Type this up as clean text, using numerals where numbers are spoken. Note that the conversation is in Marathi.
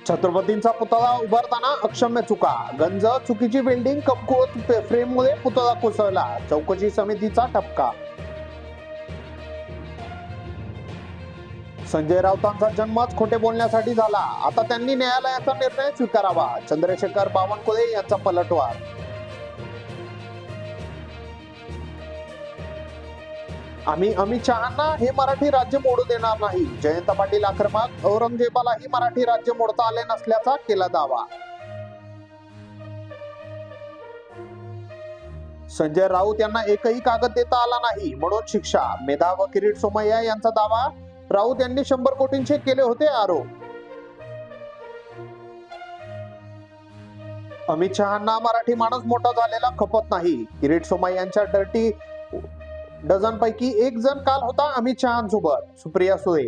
छत्रपतींचा पुतळा उभारताना अक्षम्य चुका, गंज, चुकीची बिल्डिंग, कमकुवत फ्रेममुळे पुतळा कोसळला, चौकशी समितीचा ठपका. संजय राऊतांचा जन्मच खोटे बोलण्यासाठी झाला, आता त्यांनी न्यायालयाचा निर्णय स्वीकारावा, चंद्रशेखर बावनकुळे यांचा पलटवार. आम्ही अमित शहांना हे मराठी राज्य मोडू देणार नाही, जयंत पाटील आक्रमक. औरंगजेबालाही मराठी राज्य मोडता आले नसल्याचा केला दावा. संजय राऊत यांना एकही कागद देता आला नाही म्हणून शिक्षा, मेधा व किरीट सोमय्या यांचा दावा. राऊत यांनी 100 कोटींचे केले होते आरोप. अमित शहांना मराठी माणूस मोठा झालेला खपत नाही, किरीट सोमय्यांच्या डर्टी डझन पैकी एक जण काल होता अमित शहांसोबत, सुप्रिया सुळे.